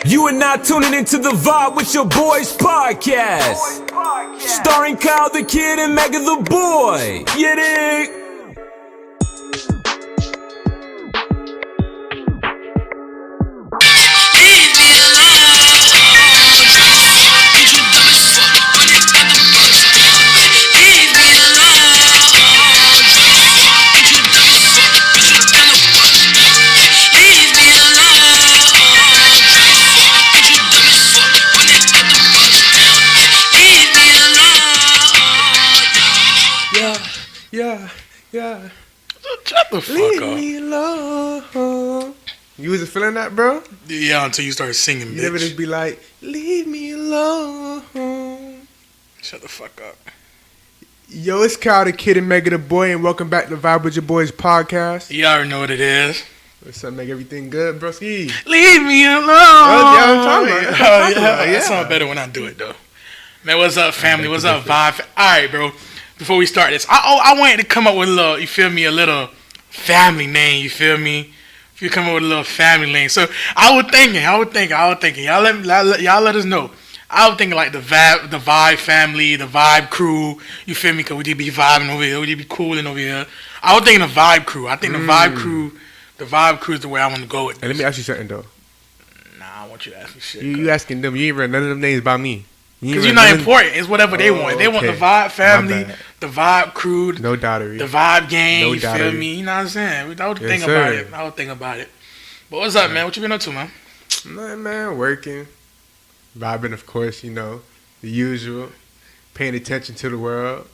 You are now tuning into The Vibe with your boys podcast. Starring Kyle the Kid and Mega the Boy. You dig? Yeah. Shut the fuck Leave up. me alone. You wasn't feeling that, bro? Yeah, until you started singing, You never bitch. just be like, leave me alone. Shut the fuck up. Yo, it's Kyle the Kid and Mega the Boy, and welcome back to Vibe with Your Boys podcast. You already know what it is. What's up, make everything good, broski? Leave me alone. Oh, yeah, I'm talking about it. That Yeah. sounds better when I do it, though. Man, what's up, family? What's up, Vibe? All right, bro. Before we start this, I wanted to come up with a little, you feel me, a little family name, you feel me? If you come up with a little family name. So I was thinking. Y'all let us know. I was thinking like the Vibe family, the Vibe crew, you feel me? Because we did be vibing over here, we did be cooling over here. I was thinking the Vibe crew. I think the Vibe crew is the way I want to go with this. And let me ask you something, though. Nah, I want you to ask me shit. You asking them, you ain't read none of them names by me. Because you're not important. It's whatever they want. They want the Vibe family, the Vibe crew, no doubtery, the Vibe gang. No you feel doubtery. me? You know what I'm saying? I would Yes, think sir. about it. But what's up, man? What you been up to, man? Nothing, man, working. Vibing, of course, you know, the usual. Paying attention to the world.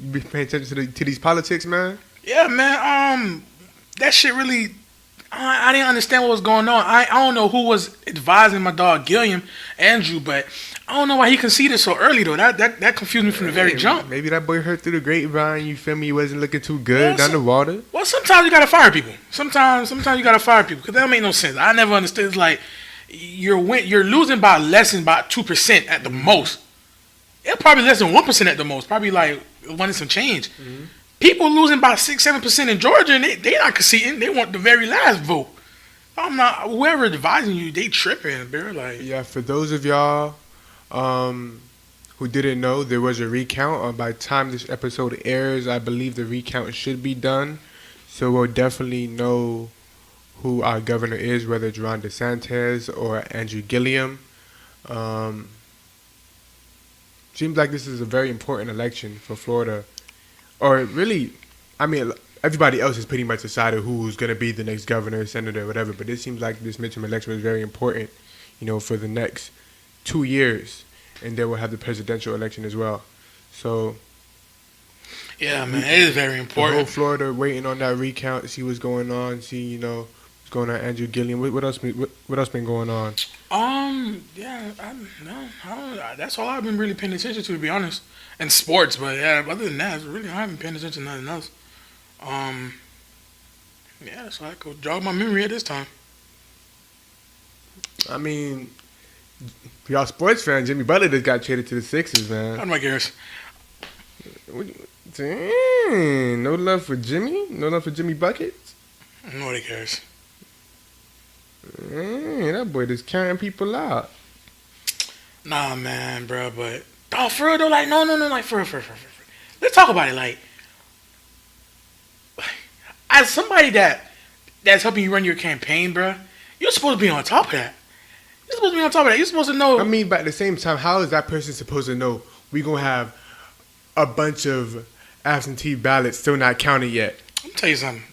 You be paying attention to these politics, man? Yeah, man. That shit really. I didn't understand what was going on. I don't know who was advising my dog Gilliam, Andrew, but I don't know why he conceded so early though. That confused me from the very jump. Maybe that boy hurt through the grapevine. You feel me? He wasn't looking too good down the water. Well, sometimes you gotta fire people. Sometimes you gotta fire people because that don't make no sense. I never understood. It's like you're losing by less than about 2% at the most. It's probably less than 1% at the most. Probably like wanting some change. Mm-hmm. People losing by 6-7% in Georgia, and they not conceding. They want the very last vote. I'm not. Whoever advising you, they tripping, bro. Like, yeah, for those of y'all who didn't know, there was a recount. By the time this episode airs, I believe the recount should be done. So we'll definitely know who our governor is, whether it's Ron DeSantis or Andrew Gilliam. Seems like this is a very important election for Florida. Or really, I mean, everybody else has pretty much decided who's going to be the next governor, senator, whatever. But it seems like this midterm election is very important, you know, for the next 2 years. And then we'll have the presidential election as well. So, yeah, man, it is very the important. whole Florida waiting on that recount, see what's going on, see, you know, what's going on. Andrew Gilliam, what else been going on? Yeah, that's all I've been really paying attention to be honest. And sports, but yeah, other than that, I haven't been paying attention to nothing else. Yeah, so I could jog my memory at this time. I mean, for y'all sports fans, Jimmy Butler just got traded to the Sixers, man. How do I cares? Dang, no love for Jimmy? No love for Jimmy Buckets? Nobody cares. Dang, that boy just carrying people out. Nah, man, bro, but for real though, like no, like for real. Let's talk about it, like as somebody that's helping you run your campaign, bro. You're supposed to be on top of that. You're supposed to know. I mean, but at the same time, how is that person supposed to know we gonna have a bunch of absentee ballots still not counted yet? Let me tell you something.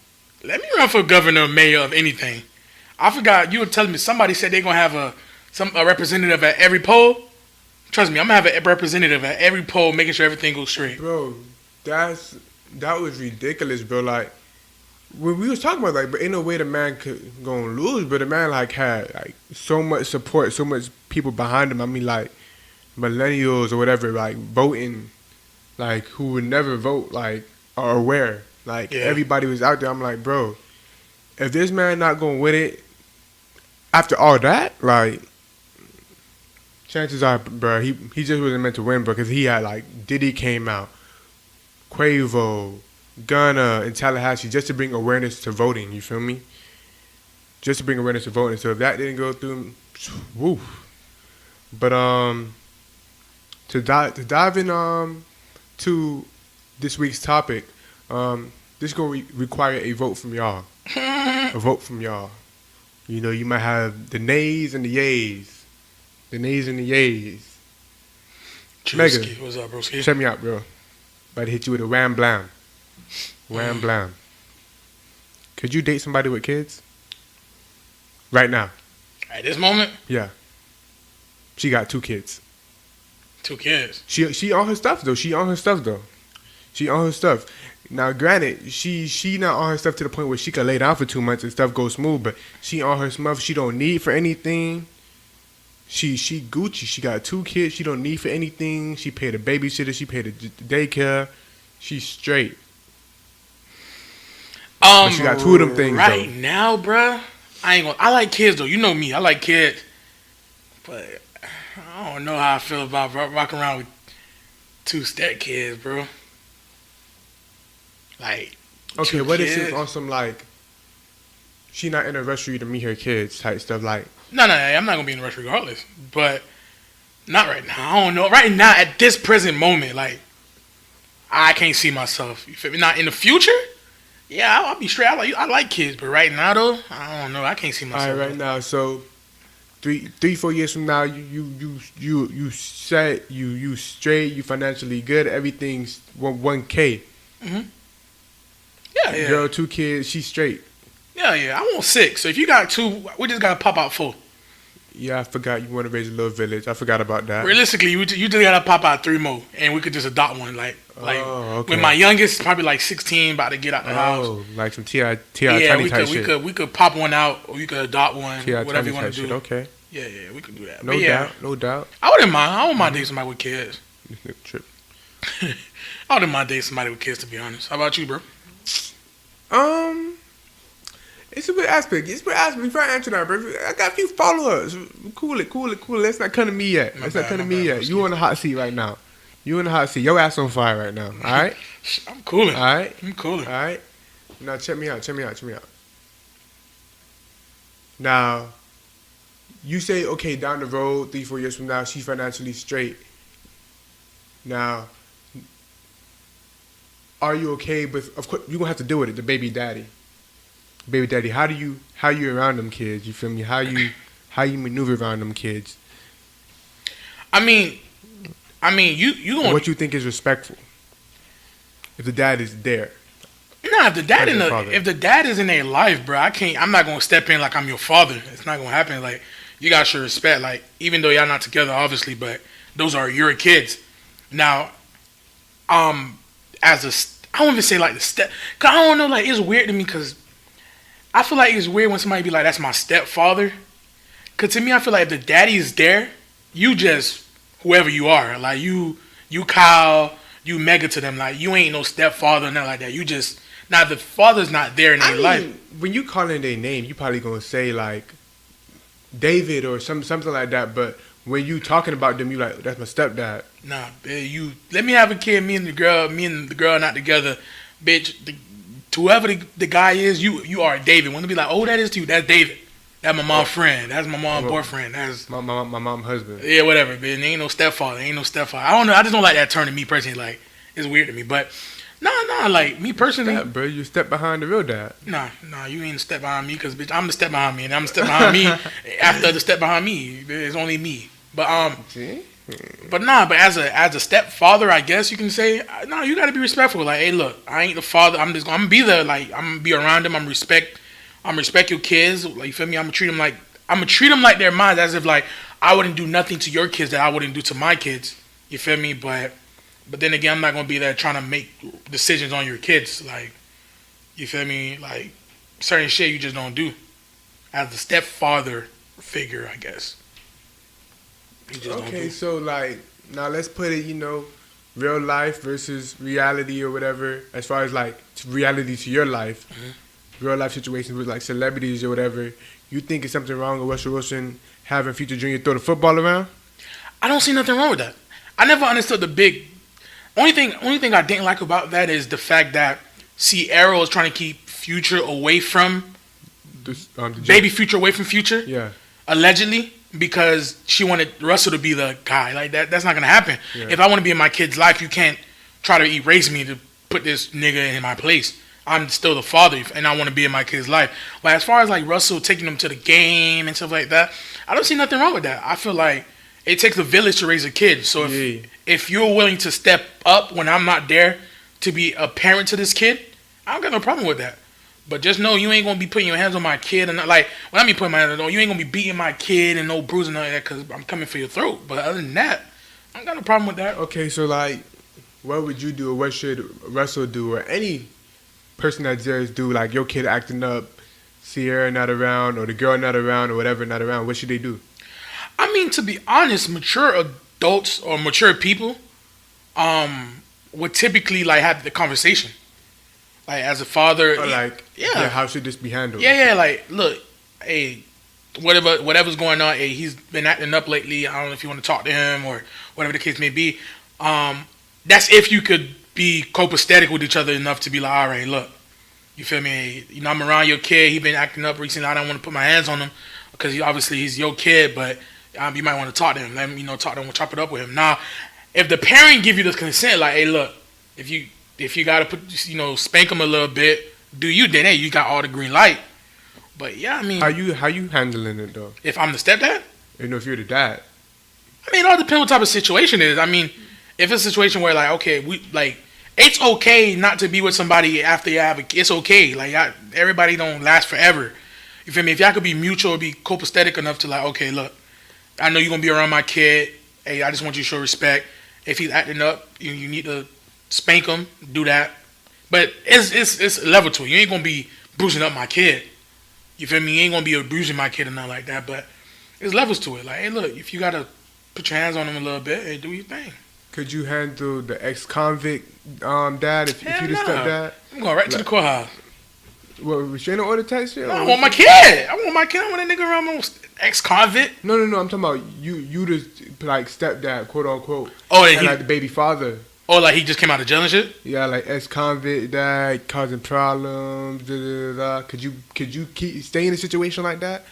Let me run for governor or mayor of anything. I forgot you were telling me somebody said they're gonna have a representative at every poll. Trust me, I'm gonna have a representative at every poll, making sure everything goes straight. Bro, that was ridiculous, bro. Like when we was talking about, like, but ain't no way the man could gonna lose. But the man like had like so much support, so much people behind him. I mean, like millennials or whatever, like voting, like who would never vote, like are aware. Like everybody was out there. I'm like, bro, if this man not gonna win it after all that, like. Chances are, bro, he just wasn't meant to win, bro, because he had, like, Diddy came out, Quavo, Gunna, and Tallahassee just to bring awareness to voting, you feel me? Just to bring awareness to voting. So if that didn't go through, Woo. But to dive in to this week's topic, this gonna require a vote from y'all. A vote from y'all. You know, you might have the nays and the yays. The nays and the yays. Mega, What's up, broski? check me out, bro. About to hit you with a wham blam. Wham blam. Could you date somebody with kids? Right now. At this moment, Yeah. She got 2 kids. 2 kids. She on her stuff though. She on her stuff. Now, granted, she not on her stuff to the point where she could lay down for 2 months and stuff goes smooth. But she on her stuff. She don't need for anything. She Gucci. She got 2 kids. She don't need for anything. She paid a babysitter. She paid a daycare. She's straight. But she got 2 of them things right though. now, bruh. I like kids though. You know me. I like kids, but I don't know how I feel about rocking around with 2 step kids, bro. Like, Okay, 2 what kids? is it on some like? She not in a rush for you to meet her kids type stuff like. No, I'm not gonna be in a rush regardless. But not right now. I don't know. Right now, at this present moment, like, I can't see myself. You feel me? Not in the future. Yeah, I'll be straight. I like kids, but right now though, I don't know. I can't see myself. All right, right now, so 3-4 years from now, you set you straight, you financially good, everything's 1K. Yeah. Girl, 2 kids, she's straight. Yeah. I want 6. So if you got 2, we just gotta pop out 4. Yeah, I forgot you want to raise a little village. I forgot about that. Realistically, you just gotta pop out 3 more, and we could just adopt one. Like okay. when my youngest, probably like 16, about to get out the house. Oh, like some T.I. Yeah, Tiny type shit. we could pop one out, or you could adopt one. T.I. Whatever you Tiny want type to do. shit. Okay. Yeah, we could do that. No But yeah, doubt. No doubt. I wouldn't mind. I wouldn't mind dating somebody with kids. Trip. I wouldn't mind dating somebody with kids, to be honest. How about you, bro? It's a bit aspect. Before I answer that, bro, I got a few followers. Cool it. Let's not come to me yet. You on the hot seat right now. You in the hot seat. Your ass on fire right now. All right? I'm cooling. All right? I'm cooling. All right? Now, check me out. Now, you say, okay, down the road, 3-4 years from now, she's financially straight. Now, are you okay with, of course, you're going to have to deal with it, the baby daddy. How you around them kids? You feel me? How you maneuver around them kids? I mean, you gonna What you think is respectful? If the dad is there. Nah, if the dad As your father. if the dad is in their life, bro, I'm not gonna step in like I'm your father. It's not gonna happen. Like, you guys should respect. Like, even though y'all not together, obviously, but those are your kids. Now, I won't even say like the step, cause I don't know. Like, it's weird to me, cause I feel like it's weird when somebody be like, "That's my stepfather." Cause to me, I feel like if the daddy is there, you just whoever you are. Like, you Kyle, you Mega to them. Like, you ain't no stepfather, nothing like that. You just, now the father's not there in their life. When you calling their name, you probably gonna say like David or something like that. But when you talking about them, you like, that's my stepdad. Nah, bitch, you let me have a kid. Me and the girl not together, bitch. Whoever the guy is, you are David. When they be like, oh, that is you, that's David. That's my mom's friend. That's my mom's boyfriend. That's my mom's husband. Yeah, whatever. But ain't no stepfather. I don't know. I just don't like that term to me personally. Like, it's weird to me. But nah. Like, me personally, Yeah, bro, you step behind the real dad. nah. You ain't a step behind me, because bitch, I'm the step behind me, and I'm the step behind me after the step behind me. It's only me. But See? But as a stepfather, I guess you can say, no, you gotta be respectful. Like, hey, look, I ain't the father. I'm gonna be there. Like, I'm gonna be around them. I'm respect your kids. Like, you feel me? I'm gonna treat them like they're mine, as if like I wouldn't do nothing to your kids that I wouldn't do to my kids. You feel me? But then again, I'm not gonna be there trying to make decisions on your kids. Like, you feel me? Like, certain shit you just don't do as a stepfather figure, I guess. Okay, so like now let's put it, real life versus reality or whatever. As far as like reality to your life, real life situations with like celebrities or whatever. You think it's something wrong with Russell Wilson having Future Jr. throw the football around? I don't see nothing wrong with that. I never understood the big. Only thing I didn't like about that is the fact that Sierra is trying to keep Future away from The baby Future away from Future. Yeah. Allegedly. because she wanted Russell to be the guy. Like that's not gonna happen. Yeah. If I want to be in my kid's life, you can't try to erase me to put this nigga in my place. I'm still the father, and I want to be in my kid's life. But as far as like Russell taking them to the game and stuff like that, I don't see nothing wrong with that. I feel like it takes a village to raise a kid. So if you're willing to step up when I'm not there to be a parent to this kid, I don't got no problem with that. But just know you ain't gonna be putting your hands on my kid, and like when I mean putting my hands on, you ain't gonna be beating my kid and no bruising like that because I'm coming for your throat. But other than that, I don't got no problem with that. Okay, so like, what would you do, or what should Russell do, or any person that just do, like your kid acting up, Sierra not around, or the girl not around, or whatever not around? What should they do? I mean, to be honest, mature adults or mature people, would typically like have the conversation. Like as a father, Or like, yeah, how should this be handled? yeah. Like, look, hey, whatever's going on, hey, he's been acting up lately. I don't know if you want to talk to him or whatever the case may be. That's if you could be copacetic with each other enough to be like, all right, look, you feel me? Hey, you know, I'm around your kid. He been acting up recently. I don't want to put my hands on him because obviously he's your kid, but you might want to talk to him. Let him, talk to him, chop it up with him. Now, if the parent give you the consent, like, hey, look, if you gotta put, spank him a little bit, do you? Then hey, you got all the green light. But yeah, I mean, How you handling it though? if I'm the stepdad, If you're the dad. I mean, it all depends what type of situation it is. I mean, if it's a situation where like, okay, it's okay not to be with somebody after you have a kid. It's okay. Like everybody don't last forever. You feel me? If y'all could be mutual, be copacetic enough to like, okay, look, I know you're gonna be around my kid. Hey, I just want you to show respect. If he's acting up, you need to spank him, do that. But it's a level to it. You ain't gonna be bruising up my kid. You feel me? You ain't gonna be abusing my kid or nothing like that. But there's levels to it. Like, hey, look, if you gotta put your hands on him a little bit, hey, do your thing. Could you handle the ex-convict dad if you the stepdad? I'm going right to the courthouse. What, restraining order type shit? No, I want my kid. I want a nigga around my ex-convict. No. I'm talking about you the like stepdad, quote unquote. Oh, and like the baby father. Oh, like he just came out of jail and shit? Yeah, like ex-convict dad causing problems. Could you stay in a situation like that,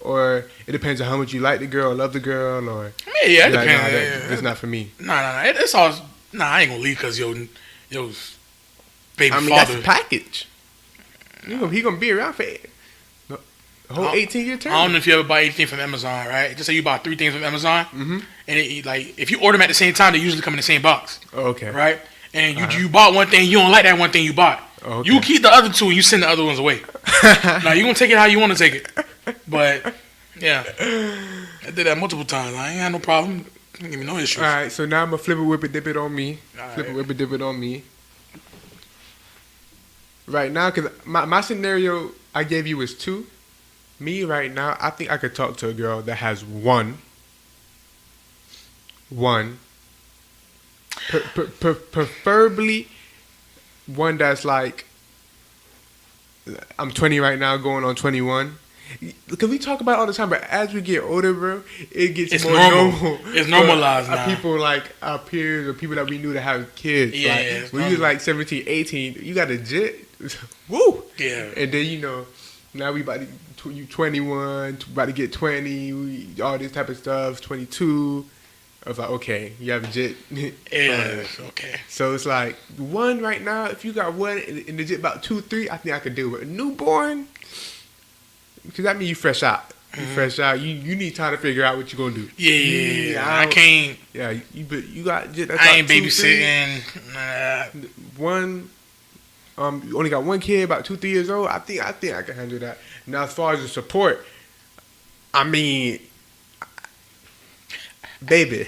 or it depends on how much you like the girl, or love the girl, or I mean, yeah, it depends. Nah, that's not for me. Nah. It's all. Nah, I ain't gonna leave because yo baby I mean, father. that's a package. He gonna be around for the whole 18-year term. I don't know if you ever buy anything from Amazon, right? Just say you buy 3 things from Amazon, and if you order them at the same time, they usually come in the same box. Oh, okay. Right? And you bought one thing, you don't like that one thing you bought. Oh, okay. You keep the other 2 and you send the other ones away. Now you gonna take it how you want to take it, but yeah, I did that multiple times. I ain't had no problem. Didn't give me no issues. All right, so now I'm gonna flip it, whip it, dip it on me. All Flip it, right. whip it, dip it on me. Right now, because my scenario I gave you was 2. Me right now, I think I could talk to a girl that has one. Preferably one that's like, I'm 20 right now, going on 21. Because we talk about it all the time, but as we get older, bro, it's more normal. It's normalized for now. people like our peers or people that we knew that have kids. Yeah, like, it's when you was like 17, 18, you got a jet. Woo! Yeah. And then, now we about to, you 21, about to get 20, all this type of stuff, 22. I was like, okay, you have a jet. Yeah, okay. So it's like, one right now, if you got one and the jet about 2, 3, I think I could do it. A newborn, because that means you fresh out. You fresh out. You need time to figure out what you're gonna do. Yeah, I can't. Yeah, you got. That's I ain't about 2, 3. babysitting. Nah. One. You only got one kid, about 2, 3 years old. I think I can handle that. Now, as far as the support, I mean, baby,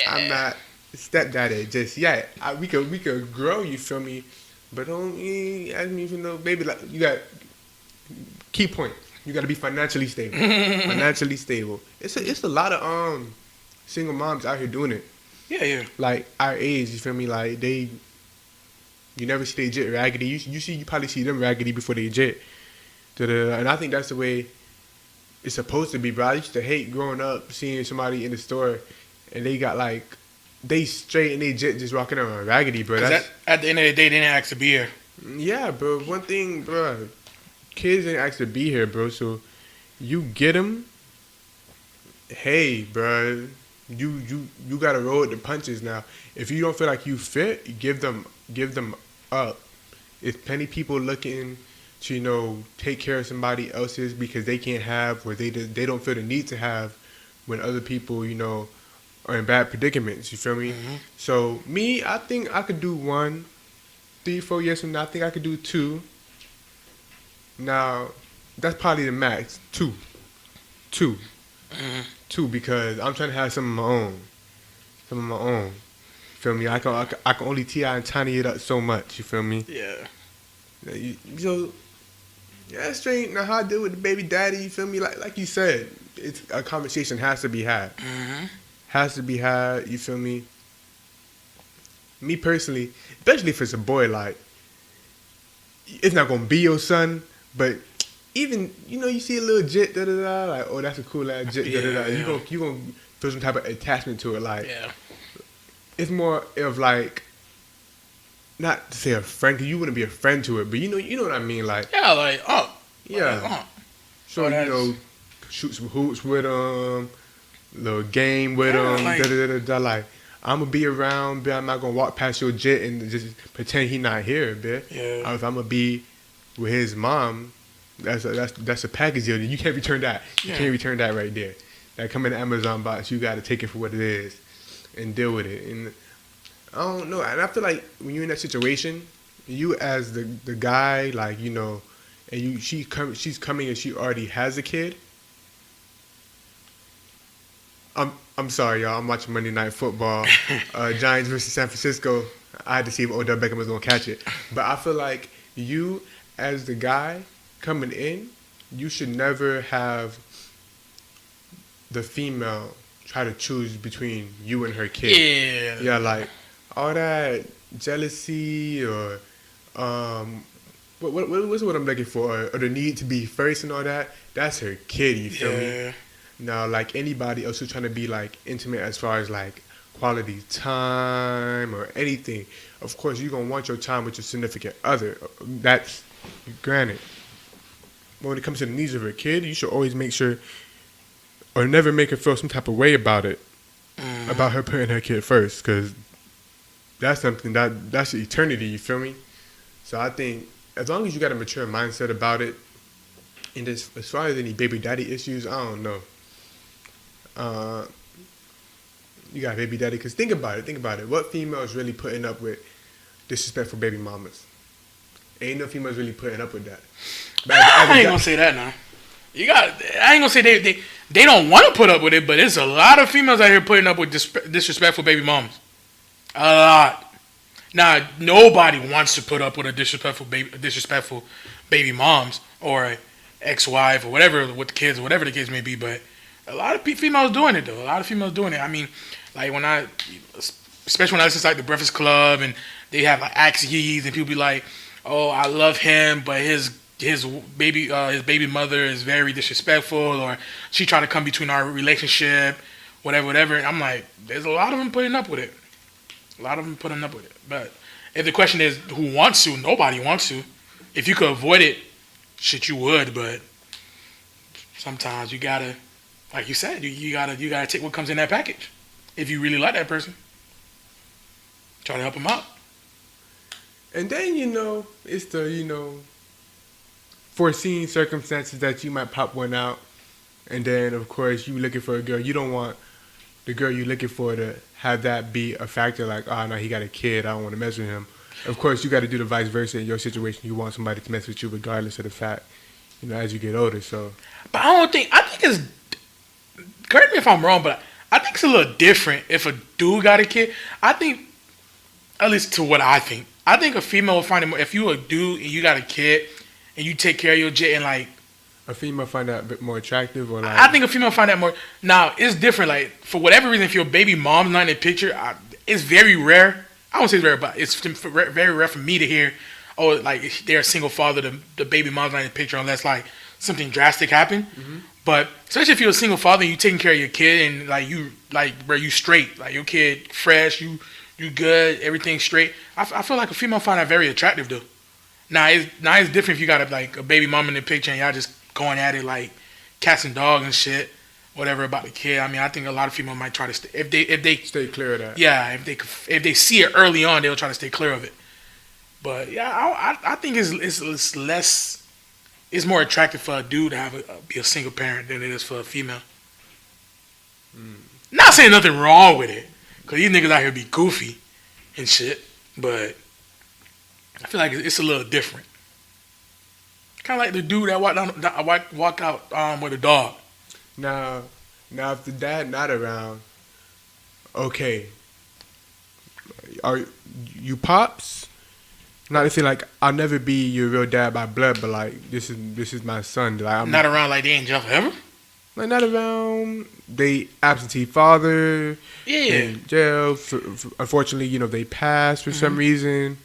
I'm not stepdaddy just yet. We could grow. You feel me? But don't ask me for no baby. Like, you got key point. You got to be financially stable. It's a lot of single moms out here doing it. Yeah. Like our age, you feel me? Like you never see they jet raggedy. You probably see them raggedy before they jet. And I think that's the way it's supposed to be, bro. I used to hate growing up seeing somebody in the store and they got like they straight and they jet just walking around raggedy, bro. That's, at the end of the day, they didn't ask to be here. yeah, bro. One thing, bro. Kids didn't ask to be here, bro. So you get him. Hey, bro, you gotta roll with the punches now. If you don't feel like you fit, give them up. There's plenty people looking to take care of somebody else's because they can't have, or they don't feel the need to have when other people are in bad predicaments. You feel me? Mm-hmm. So me, I think I could do 1, 3, 4 years from now. I think I could do 2. Now that's probably the max. 2. Mm-hmm. 2 because I'm trying to have some of my own. You feel me? I can only T.I. and tiny it up so much. You feel me? Yeah. So yeah, straight. Now how I deal with the baby daddy? You feel me? Like you said, it's a conversation has to be had. Mm-hmm. Has to be had. You feel me? Me personally, especially if it's a boy, like it's not gonna be your son, but even you see a little jit, da da da, like, oh, that's a cool ass jit, da da da. Yeah. You gonna feel some type of attachment to it, like. Yeah. It's more of like, not to say a friend, because you wouldn't be a friend to it, but you know what I mean, like. Yeah, like, Yeah. So shoot some hoops with them, little game with them, like, da da da da. Like, I'm gonna be around, but I'm not gonna walk past your jet and just pretend he not here, bitch. Yeah. If I'm gonna be with his mom, that's a package deal. You can't return that. You can't return that right there. That come in the Amazon box. You gotta take it for what it is and deal with it. And I don't know. And I feel like when you're in that situation, you as the guy, like and she's coming and she already has a kid. I'm sorry, y'all. I'm watching Monday Night Football, Giants versus San Francisco. I had to see if Odell Beckham was gonna catch it, but I feel like you, as the guy coming in, you should never have the female try to choose between you and her kid. Yeah, like all that jealousy or what's what I'm looking for, or the need to be first and all that. That's her kid. You feel me? Now, like anybody else who's trying to be like intimate as far as like quality time or anything, of course you're gonna want your time with your significant other. That's granted. But when it comes to the needs of her kid, you should always make sure, or never make her feel some type of way about it, about her putting her kid first, because that's something that's eternity. You feel me? So I think as long as you got a mature mindset about it, and as far as any baby daddy issues, I don't know. You got baby daddy, because think about it. What female is really putting up with disrespectful baby mamas? Ain't no females really putting up with that. I ain't gonna say that now. I ain't gonna say they don't want to put up with it, but there's a lot of females out here putting up with disrespectful baby mamas. A lot. Now, nobody wants to put up with a disrespectful baby moms or ex-wife or whatever with the kids or whatever the case may be, but a lot of females doing it though. A lot of females doing it. I mean, like especially when I listen to like the Breakfast Club and they have like axes and people be like, "Oh, I love him, but his baby mother is very disrespectful, or she tried to come between our relationship, whatever." And I'm like, there's a lot of them putting up with it. But if the question is who wants to, nobody wants to. If you could avoid it, shit, you would. But sometimes you gotta, like you said, you gotta take what comes in that package. If you really like that person, try to help them out. And then it's the foreseen circumstances that you might pop one out, and then of course you looking for a girl. You don't want the girl you looking for to have that be a factor. Like, oh no, he got a kid, I don't want to mess with him. Of course, you got to do the vice versa in your situation. You want somebody to mess with you regardless of the fact, as you get older. So, but I think it's. Correct me if I'm wrong, but I think it's a little different if a dude got a kid. I think, at least to what I think a female will find it more. If you a dude and you got a kid and you take care of your jet and like. A female find that a bit more attractive, or like. I think a female find that more. Now it's different. Like for whatever reason, if your baby mom's not in the picture, it's very rare. I won't say it's rare, but it's very rare for me to hear, oh, like they're a single father, the baby mom's not in the picture unless like something drastic happened. Mm-hmm. But especially if you're a single father and you taking care of your kid and bro, you straight, like your kid fresh, you good, everything straight. I feel like a female find that very attractive though. Now it's different if you got a baby mom in the picture and y'all just going at it like cats and dogs and shit, whatever about the kid. I mean, I think a lot of females might try to stay if they Stay clear of that. yeah, if they see it early on, they'll try to stay clear of it. But yeah, I think it's less. It's more attractive for a dude to have be a single parent than it is for a female. Not saying nothing wrong with it, cause these niggas out here be goofy and shit. But I feel like it's a little different. Kind of like the dude that walked out with a dog. Now if the dad not around, okay, are you pops? Not to say like I'll never be your real dad by blood, but like this is my son. Like I'm Not around like they in jail forever. like not around. They absentee father. Yeah. In jail. Unfortunately, you know they passed for some reason.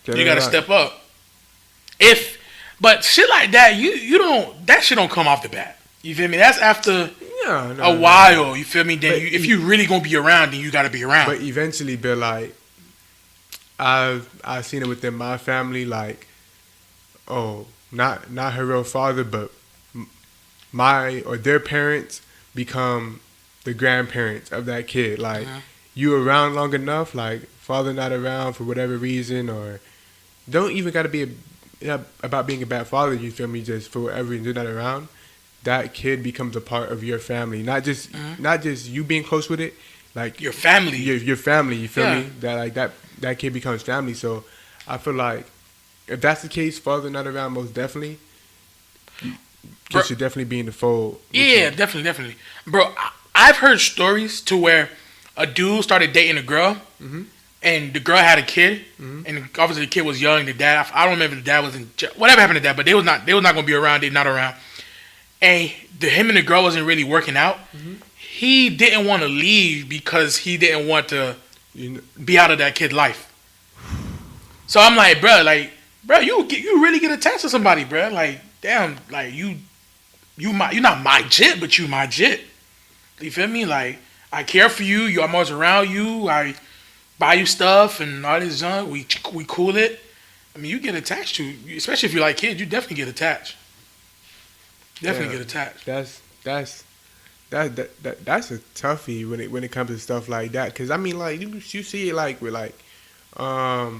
You gotta step up. But shit like that, you don't. That shit don't come off the bat. You feel me? That's after a while. You feel me? Then if you really gonna be around, then you gotta be around. But eventually, Bill, like I've seen it within my family. Like, not her real father, but my or their parents become the grandparents of that kid. Like, you around long enough, like father not around for whatever reason, or don't even gotta be about being a bad father. You feel me? Just for whatever reason they're not around. That kid becomes a part of your family, not just you being close with it, like your family, your family. You feel me? That like that kid becomes family. So I feel like if that's the case, father not around, most definitely, you should definitely be in the fold. Yeah, definitely, bro. I've heard stories to where a dude started dating a girl, and the girl had a kid, and obviously the kid was young. The dad, I don't remember if the dad was in jail. Whatever happened to that, but they was not gonna be around. They're not around. And him and the girl wasn't really working out. He didn't want to leave because he didn't want to be out of that kid's life. So I'm like, bro, you really get attached to somebody, bro. Like, damn, like you're not my jit, but you my jit. You feel me? Like, I care for you. I'm always around you. I buy you stuff and all this junk. We cool it. I mean, you get attached to, especially if you like kids. You definitely get attached. Definitely get attached. That's a toughie when it comes to stuff like that. Cause I mean, like you see it like with like, I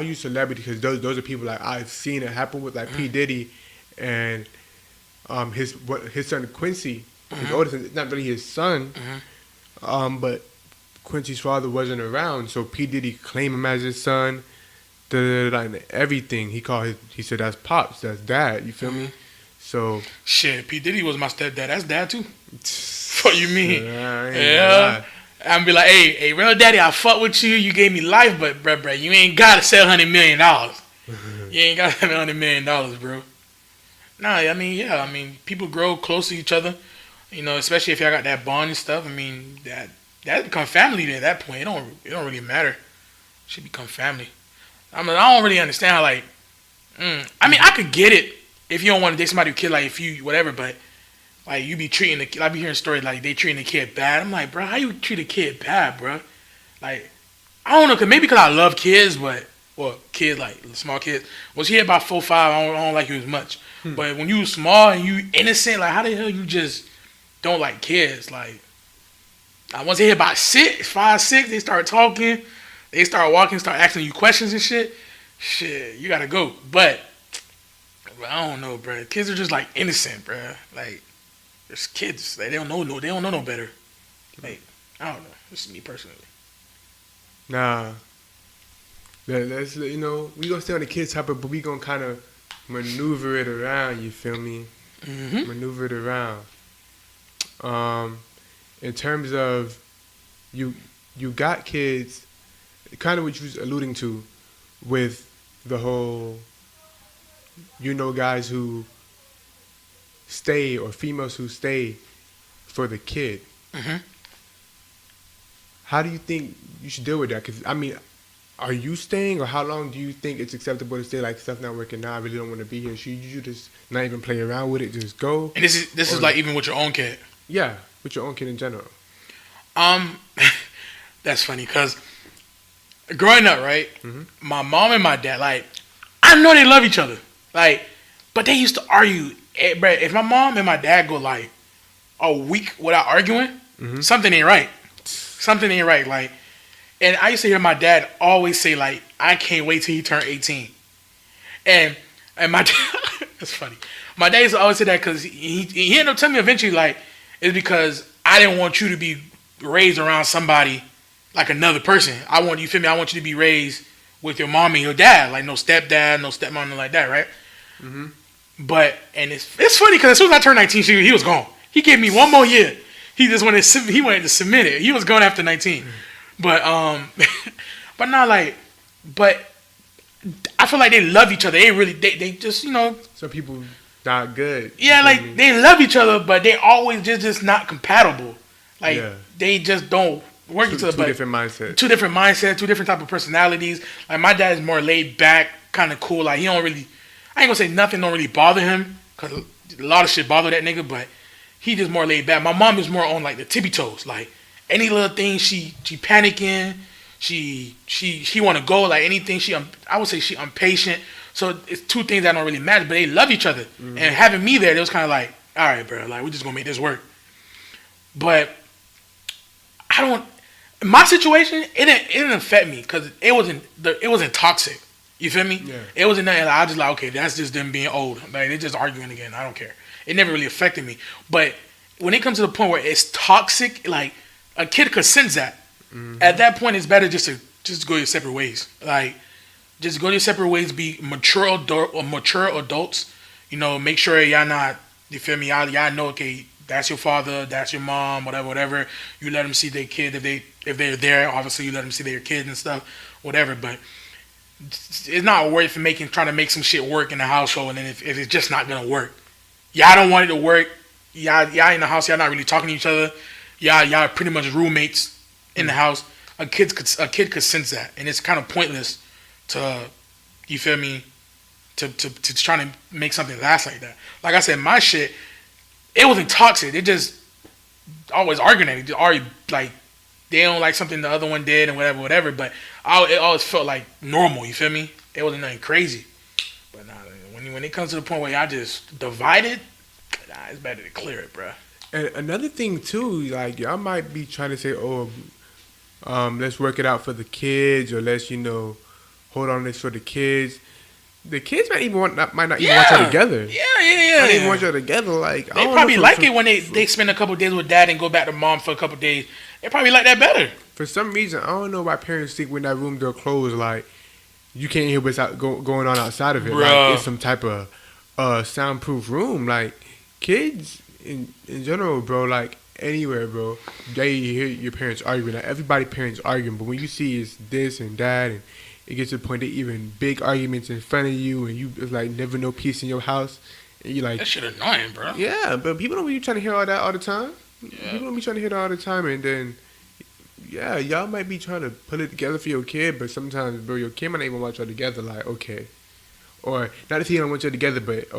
use celebrity because those are people like I've seen it happen with like P Diddy, and his son Quincy, his oldest son, not really his son, but Quincy's father wasn't around, so P Diddy claimed him as his son, and everything. He said that's pops, that's dad. You feel me? So shit, P Diddy was my stepdad. That's dad too. What you mean? Yeah. I'm be like, hey, real daddy, I fuck with you. You gave me life, but bruh, you ain't got $700 million. You ain't got $700 million, bro. Nah, I mean, people grow close to each other. You know, especially if y'all got that bond and stuff. I mean, that become family at that point. It don't really matter. It should become family. I mean, I don't really understand how like. I mean, I could get it. If you don't want to date somebody who kid, like if you whatever, but like you be treating the kid, I be hearing stories like they treating the kid bad. I'm like, bro, how you treat a kid bad, bro? Like, I don't know, because I love kids, but kids like small kids. Was he about 4'5"? I don't like you as much. But when you small and you innocent, like how the hell you just don't like kids? Like, once they hit about 5, 6, they start talking, they start walking, start asking you questions and shit. Shit, you gotta go, but. I don't know, bro. Kids are just like innocent, bro. Like, there's kids. Like, they don't know no better. Like, I don't know. This is me personally. Nah. Let's we gonna stay on the kids topic, but we gonna kind of maneuver it around. You feel me? Maneuver it around. In terms of you got kids, kind of what you was alluding to, with the whole. Guys who stay or females who stay for the kid. How do you think you should deal with that? Because, I mean, are you staying, or how long do you think it's acceptable to stay, like, stuff not working now, I really don't want to be here? Should you just not even play around with it, just go? And this is like even with your own kid? Yeah, with your own kid in general. That's funny, because growing up, right, my mom and my dad, like, I know they love each other. Like, but they used to argue bro, if my mom and my dad go like a week without arguing, something ain't right. Something ain't right. Like, and I used to hear my dad always say like, I can't wait till he turn 18. And my dad, that's funny. My dad used to always say that because he ended up telling me eventually like, it's because I didn't want you to be raised around somebody like another person. I want you feel me. I want you to be raised with your mom and your dad, like no stepdad, no stepmom, nothing like that, right? But and it's funny because as soon as I turned 19, he was gone. He gave me one more year. He just wanted to submit it. He was going after 19, but but not like, but I feel like they love each other. They just Some people not good. Yeah, like they love each other, but they always just not compatible. Like they just don't work each other. Two different mindsets. Two different mindsets. Two different type of personalities. Like my dad is more laid back, kind of cool. Like he don't really. I ain't gonna say nothing don't really bother him because a lot of shit bother that nigga, but he just more laid back. My mom is more on like the tippy toes. Like any little thing she panicking. She want to go like anything. I would say she impatient. So it's two things that don't really matter, but they love each other. And having me there, it was kind of like, all right, bro, like we're just gonna make this work. But my situation, it didn't affect me because it wasn't toxic. You feel me? Yeah. It wasn't nothing. I was just like, okay, that's just them being old. Like they're just arguing again. I don't care. It never really affected me. But when it comes to the point where it's toxic, like a kid could sense that. At that point, it's better just to go your separate ways. Like, just go your separate ways. Be mature adults. Make sure y'all not. You feel me? Y'all know. Okay, that's your father. That's your mom. Whatever. You let them see their kid if they're there. Obviously, you let them see their kids and stuff. Whatever. But it's not worth trying to make some shit work in the household, and then if it's just not gonna work, y'all don't want it to work. Y'all in the house. Y'all not really talking to each other. Y'all pretty much roommates. In the house, a kid could sense that, and it's kind of pointless to, you feel me, to try to make something last like that. Like I said, my shit, it wasn't toxic. It just always arguing. Like they don't like something the other one did and whatever. But it always felt like normal. You feel me? It wasn't nothing crazy. But nah, when it comes to the point where y'all just divided, it's better to clear it, bro. And another thing too, like y'all might be trying to say, let's work it out for the kids, or let's hold on this for the kids. The kids might not even want y'all together. Yeah. Might even want y'all together. Like they probably like it when they spend a couple days with dad and go back to mom for a couple days. They probably like that better. For some reason, I don't know why parents think when that room door closed, like you can't hear what's going on outside of it. Bruh. Like it's some type of soundproof room. Like kids in general, bro. Like anywhere, bro, they hear your parents arguing. Like, everybody parents arguing, but when you see it's this and that, and it gets to the point that even big arguments in front of you, and you it's like never no peace in your house, and you like that shit annoying, bro. Yeah, but people don't be trying to hear all that all the time. Yeah. People don't be trying to hear that all the time, and then y'all might be trying to put it together for your kid, but sometimes, bro, your kid might not even want y'all together. Like okay, or not if he don't want y'all together, but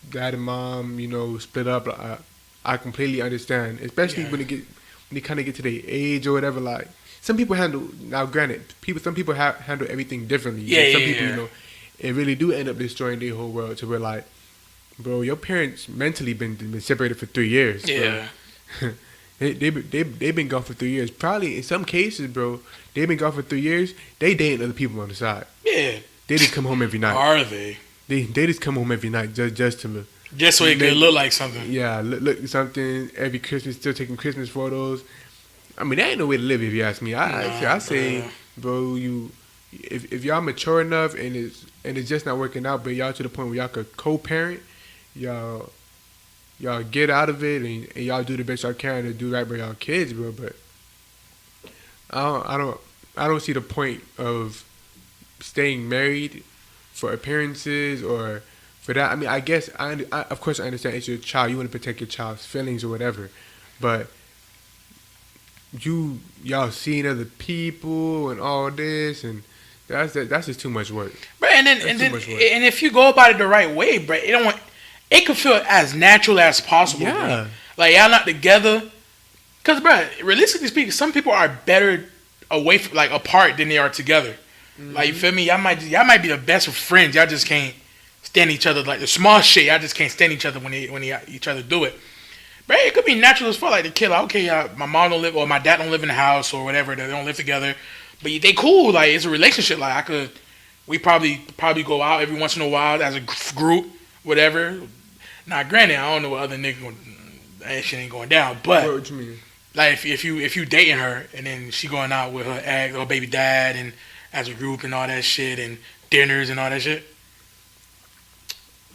dad and mom, split up. I completely understand, especially when they kind of get to their age or whatever. Like some people handle, now granted, some people handle everything differently. Some people, it really do end up destroying their whole world. To where like, bro, your parents mentally been separated for 3 years. Yeah, they've been gone for 3 years. Probably in some cases, bro, they've been gone for 3 years. They dating other people on the side. Yeah, they just come home every night. Are they? They just come home every night just to. Just so it could look like something. Yeah, look something. Every Christmas, still taking Christmas photos. I mean, that ain't no way to live if you ask me. I say, bro, if y'all mature enough and it's just not working out, but y'all to the point where y'all could co-parent, y'all get out of it and y'all do the best y'all can to do right by y'all kids, bro. But I don't see the point of staying married for appearances or. For that, I mean, I guess, of course, I understand it's your child. You want to protect your child's feelings or whatever. But y'all seeing other people and all this, and that's just too much work. But and if you go about it the right way, bro, it could feel as natural as possible. Yeah. Bro. Like y'all not together, cause bro, realistically speaking, some people are better away from, like apart than they are together. Mm-hmm. Like you feel me? Y'all might be the best of friends. Y'all just can't stand each other, like the small shit. Y'all just can't stand each other when each other do it. But it could be natural as fuck. Like the kid, like, okay, my mom don't live or my dad don't live in the house or whatever. They don't live together, but they cool. Like it's a relationship. Like we probably go out every once in a while as a group, whatever. Now, granted, I don't know what other nigga that shit ain't going down, but What you mean? like if you dating her and then she going out with her ex or baby dad and as a group and all that shit and dinners and all that shit.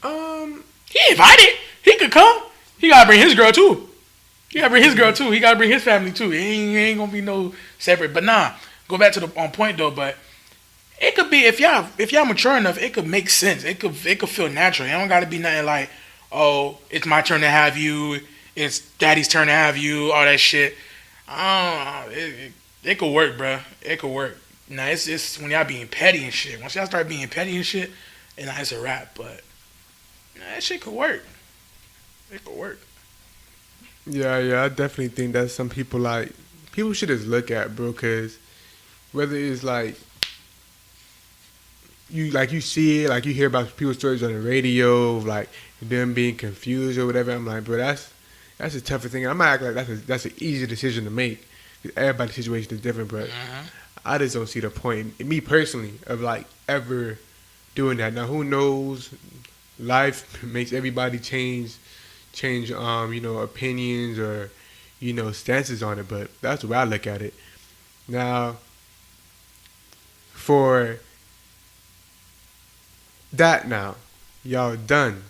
He invited. He could come. He gotta bring his girl too. He gotta bring his family too. He ain't gonna be no separate. But nah, go back to the on point though. But it could be if y'all mature enough, it could make sense. It could feel natural. It don't gotta be nothing like, oh, it's my turn to have you. It's daddy's turn to have you. All that shit. It could work, bro. It could work. Nah, it's when y'all being petty and shit. Once y'all start being petty and shit, and nah, it's a wrap. But nah, that shit could work. It could work. Yeah, I definitely think that some people should just look at, bro, because whether it's like you see it, like you hear about people's stories on the radio, like them being confused or whatever. I'm like, bro, that's a tougher thing. I'm not acting like that's an easy decision to make. Everybody's situation is different, but I just don't see the point, me personally, of like ever doing that. Now, who knows? Life makes everybody change opinions or stances on it, but that's the way I look at it. Now, for that, y'all done.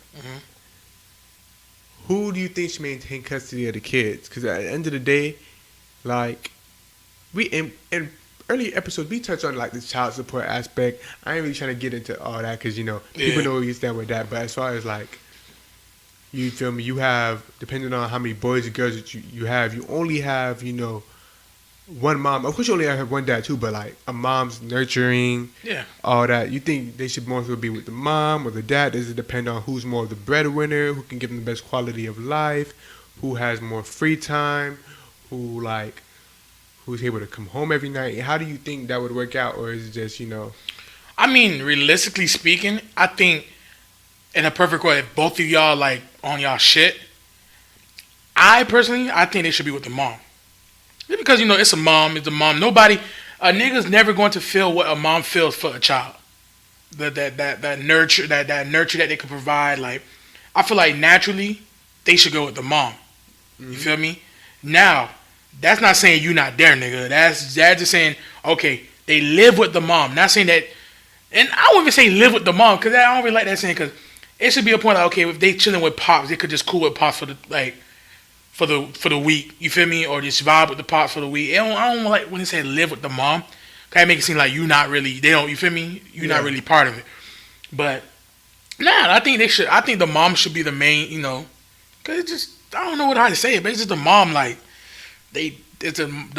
Who do you think should maintain custody of the kids? Because at the end of the day, like we in early episodes we touched on like the child support aspect. I ain't really trying to get into all that because people know where you stand with that. But as far as like, you feel me? You have, depending on how many boys and girls that you have, you only have, one mom. Of course, you only have one dad too, but like a mom's nurturing, all that. You think they should more so be with the mom or the dad? Does it depend on who's more of the breadwinner, who can give them the best quality of life, who has more free time, who's able to come home every night? How do you think that would work out, or is it just I mean, realistically speaking, I think in a perfect world, if both of y'all like on y'all shit, I think they should be with the mom. Just because it's a mom. Nobody, a nigga's never going to feel what a mom feels for a child. That nurture that they can provide. Like, I feel like naturally they should go with the mom. You feel me? Now, that's not saying you not there, nigga. That's just saying, okay, they live with the mom. Not saying that, and I won't even say live with the mom because I don't really like that saying, because it should be a point like, okay, if they chilling with pops, they could just cool with pops for the week. You feel me? Or just vibe with the pops for the week. I don't like when they say live with the mom. Kind of make it seem like you not really. They don't. You feel me? You're not really part of it. But nah, I think they should. I think the mom should be the main. Because it's just, I don't know how to say it, but it's just the mom. Like the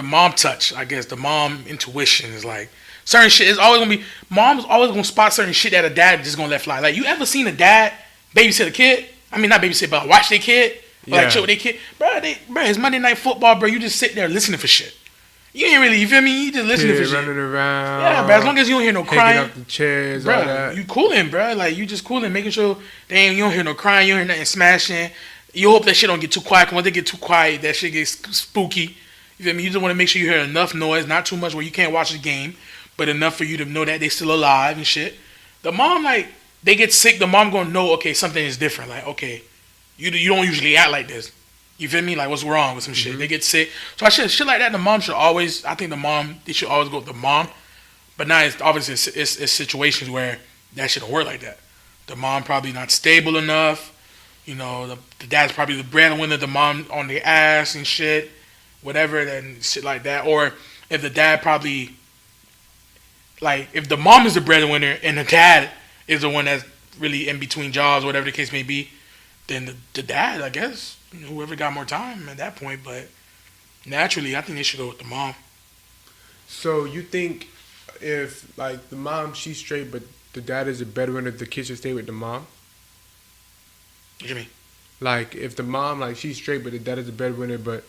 mom touch. I guess the mom intuition is like certain shit. It's always gonna be, mom's always gonna spot certain shit that a dad just gonna let fly. Like, you ever seen a dad babysit a kid? I mean, not babysit, but watch their kid. Or like chill with their kid. Bro, it's Monday Night Football, bro. You just sit there listening for shit. You ain't really, you feel me? You just listening for shit. Running around. Yeah, bro. As long as you don't hear no crying. Up the chairs, bro, all that. You cooling, bro. Like, you just cooling, making sure you don't hear no crying, you don't hear nothing smashing. You hope that shit don't get too quiet. Cause once they get too quiet, that shit gets spooky. You feel me? You just want to make sure you hear enough noise, not too much where you can't watch the game, but enough for you to know that they still alive and shit. The mom, like, they get sick, the mom gonna know, okay, something is different. Like, okay, you don't usually act like this. You feel me? Like, what's wrong with some shit? They get sick. So shit like that, the mom should always, I think they should always go with the mom. But now it's obviously it's situations where that shit don't work like that. The mom probably not stable enough. The dad's probably the breadwinner, the mom on the ass and shit. Whatever, and shit like that. Or if the dad probably, like, if the mom is the breadwinner and the dad is the one that's really in between jobs, whatever the case may be, then the dad, I guess, whoever got more time at that point. But naturally, I think they should go with the mom. So you think if, like, the mom, she's straight, but the dad is a breadwinner, the kids should stay with the mom? What do you mean? Like, if the mom, like, she's straight, but the dad is a breadwinner, but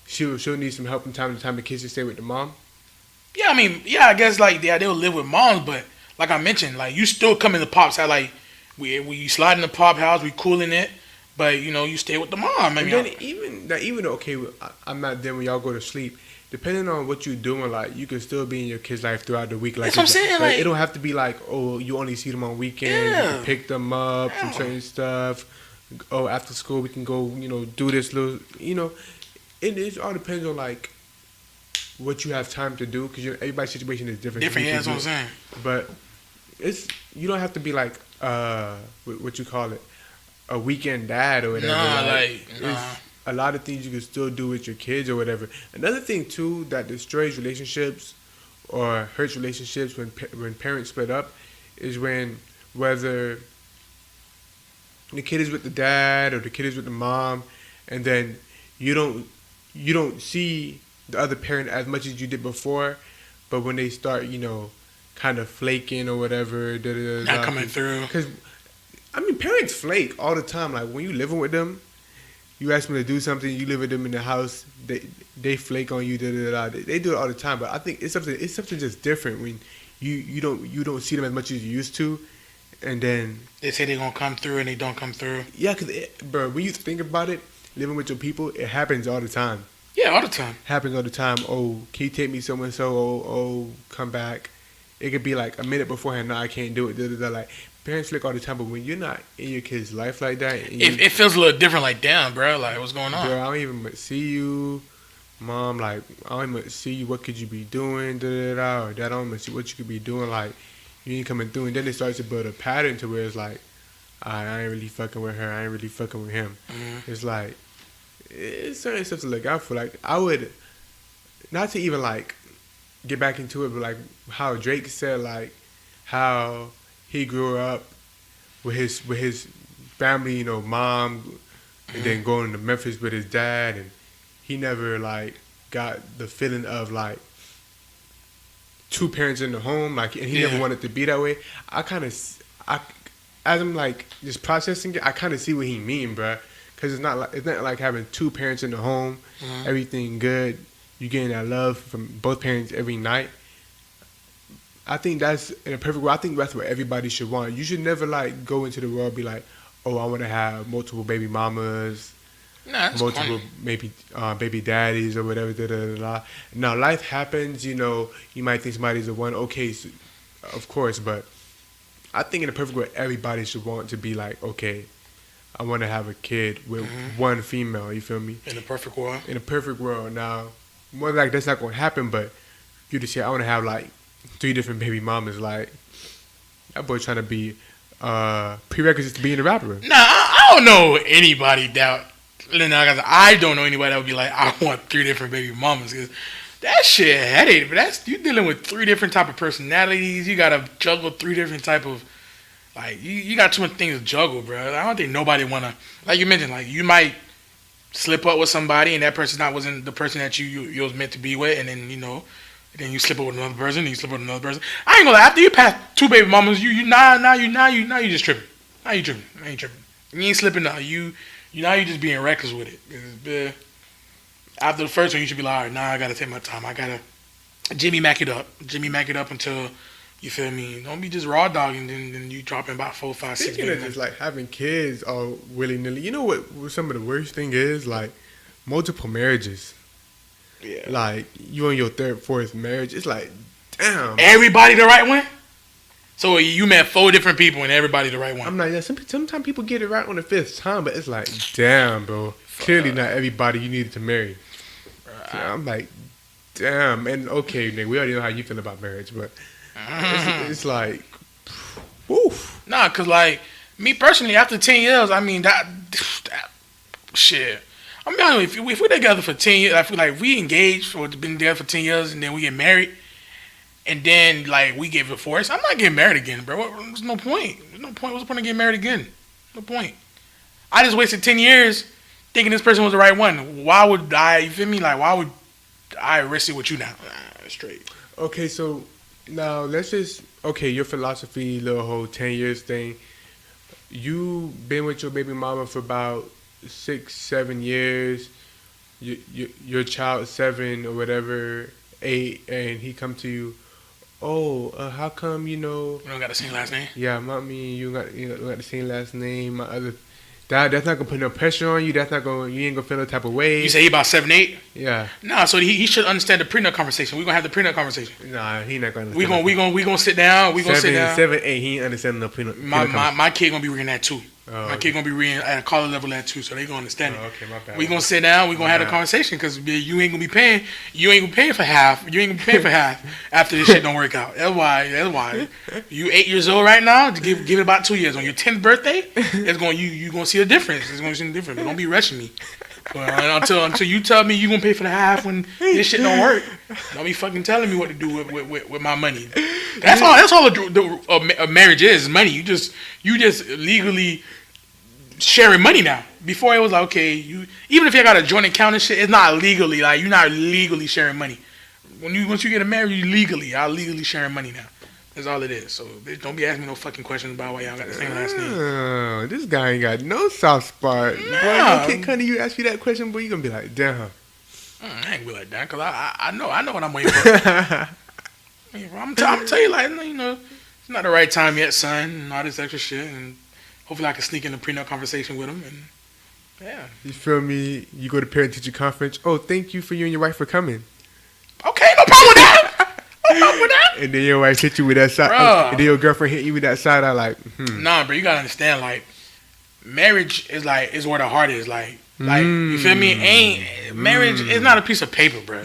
she'll need some help from time to time, the kids should stay with the mom? Yeah, I mean, I guess, like, they'll live with moms, but like I mentioned, like, you still come in the pops at, like, We slide in the pop house, we cooling it, but you know you stay with the mom. I And mean, then even okay, I'm not there when y'all go to sleep. Depending on what you're doing, like you can still be in your kid's life throughout the week. Like that's what I'm saying. Like it don't have to be like, oh, you only see them on weekends. You can pick them up from certain stuff. Oh, after school we can go, do this little, It all depends on like what you have time to do because everybody's situation is different. Different, yeah, that's what I'm saying. But you don't have to be like what you call it, a weekend dad or whatever. Nah. A lot of things you can still do with your kids or whatever. Another thing too that destroys relationships or hurts relationships when parents split up is when whether the kid is with the dad or the kid is with the mom, and then you don't see the other parent as much as you did before, but when they start kind of flaking or whatever, Not coming through. Because parents flake all the time. Like when you living with them. You ask them to do something, you live with them in the house, they flake on you, They do it all the time, but I think it's something just different when you don't see them as much as you used to, and then they say they're gonna come through and they don't come through. Yeah, bro, when you think about it, living with your people, it happens all the time. Yeah, all the time. Happens all the time. Oh, can you take me so and so? Oh, come back. It could be like a minute beforehand. No, I can't do it. Like parents flick all the time, but when you're not in your kid's life like that, it feels a little different. Like, damn, bro, like what's going on? Bro, I don't even see you, mom. Like, I don't even see you. What could you be doing? Or dad, I don't even see what you could be doing. Like, you ain't coming through, and then it starts to build a pattern to where it's like, I ain't really fucking with her. I ain't really fucking with him. Mm-hmm. It's like, it's certain stuff to look out for. Like, I would, not to even like get back into it, but like how Drake said, like how he grew up with his family, mom, and then going to Memphis with his dad, and he never like got the feeling of like two parents in the home, like, and he never wanted to be that way. As I'm like just processing it, I kind of see what he mean, bro. Cause it's not like having two parents in the home, everything good, you getting that love from both parents every night. I think that's in a perfect world. I think that's what everybody should want. You should never like go into the world and be like, oh, I want to have multiple baby mamas, multiple maybe baby daddies or whatever. Now life happens. You might think somebody's the one. Okay, so, of course, but I think in a perfect world, everybody should want to be like, okay, I want to have a kid with one female. You feel me? In a perfect world. In a perfect world. Now, more like that's not gonna happen. But you just say I want to have like 3 different baby mamas. Like that boy trying to be prerequisites to being a rapper. Nah, I don't know anybody that. I don't know anybody that would be like, I want 3 different baby mamas. Cause that shit headache. But you dealing with 3 different type of personalities. You gotta juggle 3 different type of. Like, you got too many things to juggle, bro. I don't think nobody want to... Like you mentioned, like, you might slip up with somebody and that person wasn't the person that you was meant to be with, and then, then you slip up with another person, and you slip up with another person. I ain't gonna lie, after you pass 2 baby mamas, you just tripping. Now you tripping. You ain't slipping now. You just being reckless with it. After the first one, you should be like, all right, now I gotta take my time. I gotta Jimmy Mac it up until... You feel me? Don't be just raw dogging and then you dropping about 4, 5, 6 Speaking of just like having kids all willy nilly, you know what some of the worst thing is? Like multiple marriages. Yeah. Like you on your 3rd, 4th marriage. It's like, damn. Everybody the right one? So you met 4 different people and everybody the right one. I'm like, yeah, sometimes people get it right on the 5th time, but it's like, damn, bro. Clearly not everybody you needed to marry. So I'm like, damn. And okay, Nick, we already know how you feel about marriage, but it's like, woof. Nah, cause like me personally, after 10 years, I mean that shit. I mean, if we're together for 10 years, I feel like we engaged or been together for 10 years, and then we get married, and then like we get divorced. I'm not getting married again, bro. There's no point. What's the point of getting married again? No point. I just wasted 10 years thinking this person was the right one. Why would I? You feel me? Like, why would I risk it with you now? Straight. Okay, so. Now, let's just, your philosophy, little whole 10 years thing. You been with your baby mama for about 6, 7 years. Your child 7 or whatever, 8, and he come to you. how come You don't got the same last name. Yeah, mommy, you got the same last name. My other that's not gonna put no pressure on you. You ain't gonna feel no type of way. You say he about 7'8"? Yeah. Nah, so he should understand the prenup conversation. We gonna have the prenup conversation. Nah, he not gonna. We gonna sit down. We gonna sit down. 7'8", he ain't understanding the prenup. My kid gonna be reading that too. Oh, my kid gonna be reading at a college level that too, so they gonna understand it. Okay, my bad. We gonna sit down. We gonna have a conversation because you ain't gonna be paying. You ain't gonna pay for half. You ain't gonna pay for half after this shit don't work out. That's why. You 8 years old right now. Give it about 2 years. On your 10th birthday, you gonna see a difference. It's gonna see a difference. But don't be rushing me. But until you tell me you gonna pay for the half when this shit don't work, don't be fucking telling me what to do with my money. That's all a marriage is money. You just legally sharing money now. Before it was like, okay, even if you got a joint account and shit, it's not legally like you're not legally sharing money. Once you get married, y'all legally sharing money now. That's all it is. So don't be asking me no fucking questions about why y'all got the same last name. Oh, this guy ain't got no soft spot. Nah. Boy, Kid Cudi, you ask you that question, boy, you gonna be like, damn. I ain't gonna be like that because I know what I'm waiting for. I'm tell you like it's not the right time yet, son, and all this extra shit, and hopefully I can sneak in a prenup conversation with him, and yeah. You feel me? You go to parent-teacher conference. Oh, thank you for you and your wife for coming. Okay, no problem with that. No problem with that. And then your wife hit you with that side. Bruh. And then your girlfriend hit you with that side. I like, Nah, bro, you gotta understand, like, marriage is where the heart is, like you feel me? Marriage is not a piece of paper, bro.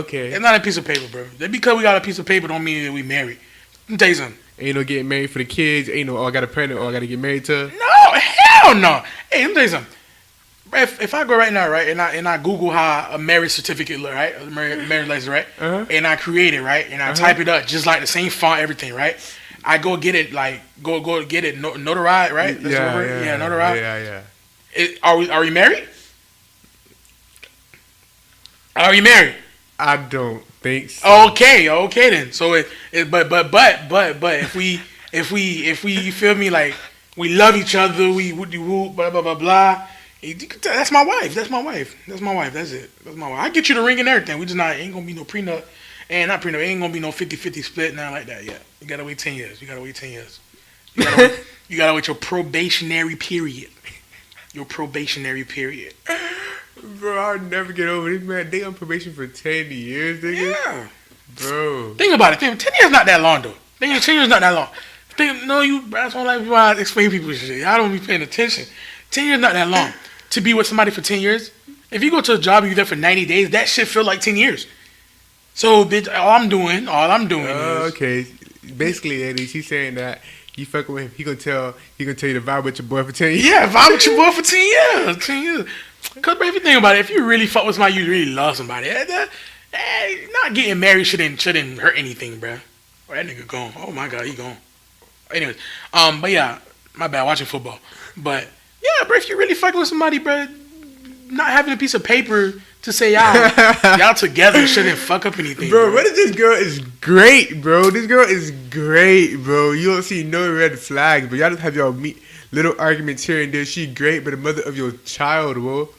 Okay. It's not a piece of paper, bro. Just because we got a piece of paper don't mean that we married. Let me tell you something. Ain't no getting married for the kids. Ain't no, I got a pregnant or I got to get married to. No, hell no. Hey, let me tell you something. If I go right now, right, and I Google how a marriage certificate look, right, a marriage license, right, and I create it, right, and I type it up just like the same font, everything, right. I go get it, like go get it notarized, right? That's Yeah, notarized. Yeah. Are we married? Are you married? I don't think so. Okay then. So but if we you feel me, like we love each other, we woo blah blah blah blah. That's my wife. That's it. That's my wife. I get you the ring and everything. We just ain't gonna be no prenup, and not prenup. Ain't gonna be no 50-50 split now like that yet. You gotta wait 10 years. You gotta wait your probationary period. Your probationary period. Bro, I'll never get over this, man. They on probation for 10 years, nigga. Yeah. Bro. Think about it. 10 years not that long, though. 10 years not that long. That's why I explain people shit. I don't be paying attention. 10 years not that long. To be with somebody for 10 years, if you go to a job and you're there for 90 days, that shit feel like 10 years. So, bitch, all I'm doing is... Okay. Basically, ladies, he's saying that you fucking with him, he gonna tell you to vibe with your boy for 10 years. Yeah, vibe with your boy for 10 years. 10 years. Because, bro, if you think about it, if you really fuck with somebody, you really love somebody, not getting married shouldn't hurt anything, bro. Oh, that nigga gone. Oh, my God, he gone. Anyways, but yeah, my bad, watching football. But, yeah, bro, if you really fucking with somebody, bro, not having a piece of paper to say y'all together shouldn't fuck up anything. Bro, what is this girl is great, bro. This girl is great, bro. You don't see no red flags, but y'all just have y'all little arguments here and there. She great, but the mother of your child, bro.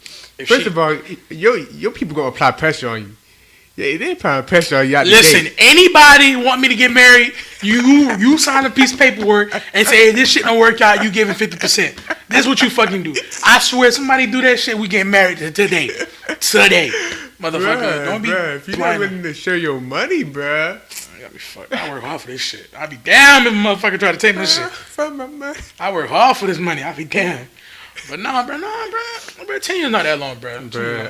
First of all, your people gonna apply pressure on you. Yeah, they apply pressure on you. Listen, anybody want me to get married, you sign a piece of paperwork and say, hey, this shit don't work out, you giving 50%. This is what you fucking do. I swear, somebody do that shit, we get married today. Today. Motherfucker, don't be if you're not willing to share your money, bruh. I gotta be fucked. I work hard for this shit. I'd be damn if a motherfucker try to take my shit. From my money. I work hard for this money. I'd be damn. But nah, bro. 10 years not that long, bro.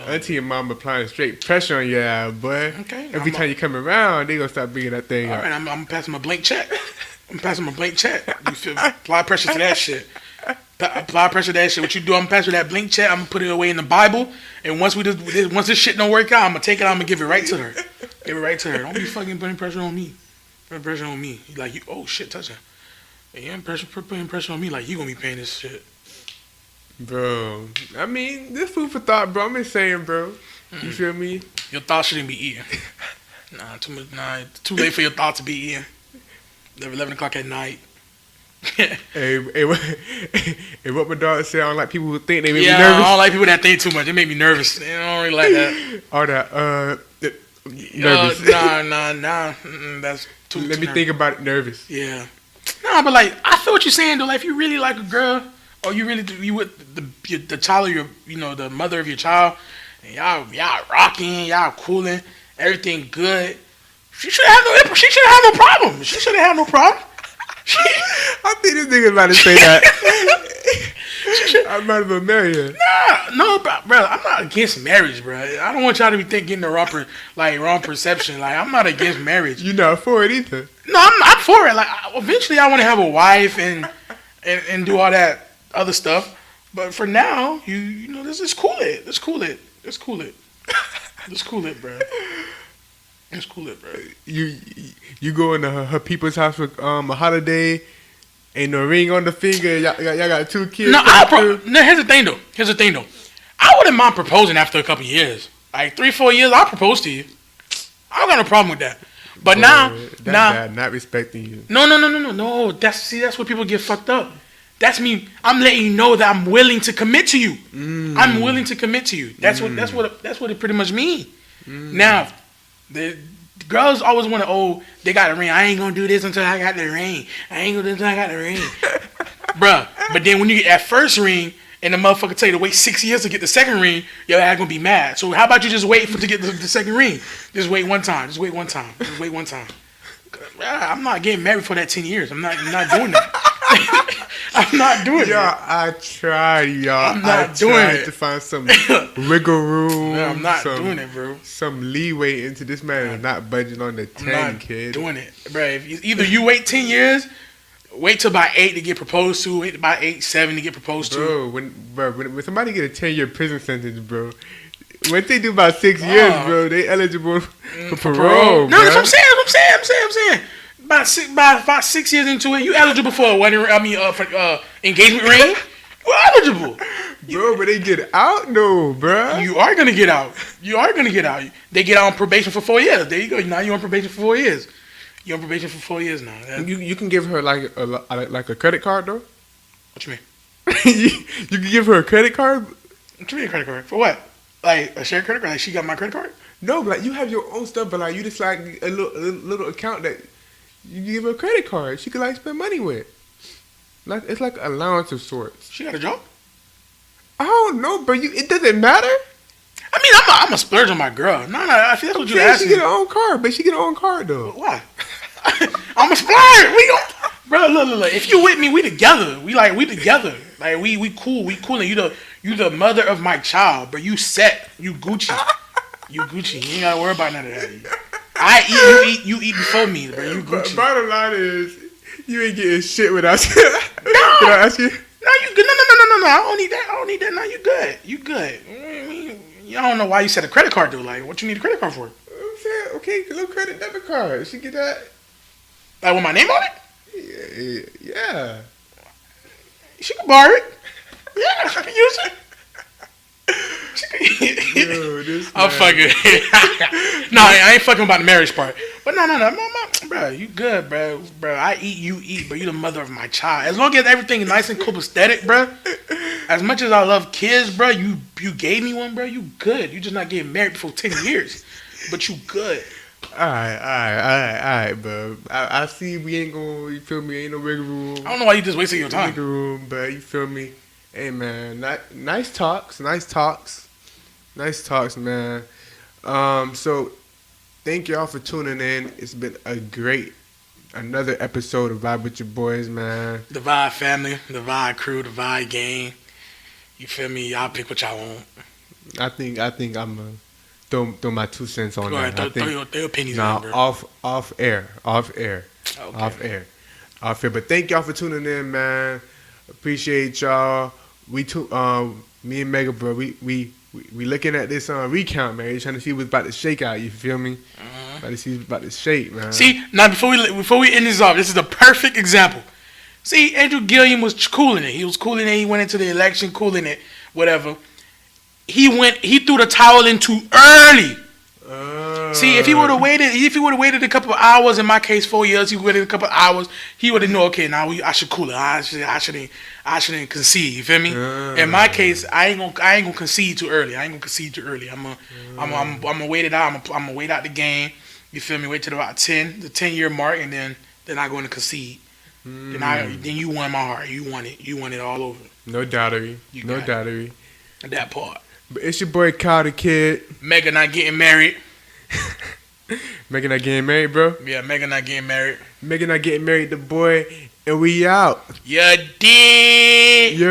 Auntie and mom applying straight pressure on your ass, boy. Okay. Every time you come around, they gonna start bringing that thing up. All right, I'm passing my blank check. You feel me? Apply pressure to that shit. Apply pressure to that shit. What you do, I'm passing that blank check. I'm gonna put it away in the Bible. And once this shit don't work out, I'm gonna take it. I'm gonna give it right to her. Give it right to her. Don't be fucking putting pressure on me. Putting pressure on me. Like you. Oh shit, touch her. You ain't putting pressure on me like you gonna be paying this shit. Bro, I mean, this food for thought, bro. I'm just saying, bro. You feel me? Your thoughts shouldn't be eaten. It's too late for your thoughts to be eaten. 11 o'clock at night. hey, what my dog said, I don't like people who think they make me nervous. nervous. I don't like people that think too much. They make me nervous. They don't really like that. All that, Nervous. Nah. That's too. Let me think about it. Nervous. Yeah. Nah, but like I feel what you're saying though. Like if you really like a girl, or you really do, you with the child of your, the mother of your child, and y'all rocking, y'all cooling, everything good. She should have no problem. She shouldn't have no problem. I think this nigga's about to say that. I'm about to marry her. No, bro. I'm not against marriage, bro. I don't want y'all to be getting the wrong perception. Like, I'm not against marriage. You're not for it either. No, I'm for it. Like, eventually, I want to have a wife and do all that other stuff. But for now, let's cool it. Let's cool it, bro. Let's cool it, bro. You go into her people's house for a holiday. Ain't no ring on the finger. Y'all got 2 kids. No, here's the thing though. I wouldn't mind proposing after a couple years. Like 3-4 years, I'll propose to you. I don't got no problem with that. But now, bad, not respecting you. No. That's where people get fucked up. That's me. I'm letting you know that I'm willing to commit to you. I'm willing to commit to you. That's what it pretty much means. Now, the girls always want to, they got a ring. I ain't gonna do this until I got the ring. Bruh. But then when you get that first ring and the motherfucker tell you to wait 6 years to get the second ring, your ass gonna be mad. So how about you just wait to get the second ring? Just wait one time. I'm not getting married for that 10 years. I'm not doing that. I'm not doing it. Y'all, I tried, y'all. I'm not doing it. To find some wiggle room. No, I'm not doing it, bro. Some leeway into this man and not budging on the 10, I'm not kid. Doing it, bro. Either you wait 10 years, wait till about 8 to get proposed to, wait till about 7 to get proposed to. When somebody get a 10-year prison sentence, bro, what they do about 6 years, bro, they eligible for parole. No, that's what I'm saying. About 6 years into it, you eligible for a wedding. For engagement ring. You eligible, bro. But they get out, no, bro. You are gonna get out. They get out on probation for 4 years. There you go. Now you're on probation for 4 years. You're on probation for 4 years now. You can give her like a credit card though. What you mean? You can give her a credit card. What you mean a credit card for what? Like a shared credit card? Like she got my credit card? No, but like you have your own stuff, but like you just like a little account that. You give her a credit card. She could like spend money with. Like it's like allowance of sorts. She got a job? I don't know, but it doesn't matter. I mean, I'm a splurge on my girl. No, I feel that's what you asking. She get her own car, but she get her own car though. Why? I'm a splurge. Bro, look. If you with me, we together. We together. Like we cool. And you the mother of my child, but you set. You Gucci. You ain't gotta worry about none of that. I eat, you eat before me, bro. You Gucci. Bottom line is, you ain't getting shit without you. No. Without asking you. No, you good. No. I don't need that. No, you good. You good. I don't know why you said a credit card, though. Like, what you need a credit card for? I'm saying, okay, little credit debit card. She get that. Like, with my name on it? Yeah. She can borrow it. Yeah, she can use it. Yo, I'm fucking. No, I ain't fucking about the marriage part. But no, bro, you good, bro. I eat, you eat, but you the mother of my child. As long as everything is nice and copacetic, bro. As much as I love kids, bro, you gave me one, bro. You good. You just not getting married before 10 years, but you good. All right, bro. I see we ain't gonna. You feel me? Ain't no wiggle room. I don't know why you just wasting your time. Wiggle room, but you feel me? Hey man, nice talks, man. So thank y'all for tuning in. It's been another episode of Vibe with Your Boys, man. The Vibe family, the Vibe crew, the Vibe gang. You feel me? Y'all pick what y'all want. I think I'm gonna throw my 2 cents on that. Throw your opinions on, bro. Off air. Okay. Off air. But thank y'all for tuning in, man. Appreciate y'all. Me and Mega, bro, we looking at this recount, man. We're trying to see what's about to shake out. You feel me? About to see what's about to shake, man. See, now before we end this off, this is the perfect example. See, Andrew Gilliam was cooling it. He was cooling it. He went into the election cooling it, whatever. He threw the towel in too early. See, if he would have waited a couple of hours, in my case 4 years, he waited a couple of hours, he would have known. Okay, now I should cool it. I shouldn't concede. You feel me? In my case, I ain't gonna concede too early. I'm gonna wait it out. I'm gonna wait out the game. You feel me? Wait till about the 10-year mark, and then I'm going to concede. Then you won my heart. You won it. You won it all over. No doubtery. No doubtery. That part. But it's your boy Kyle the Kid. Mega not getting married. Megan not getting married, bro. Yeah, Mega not getting married. Megan not getting married, the boy, and we out. You did. Yeah.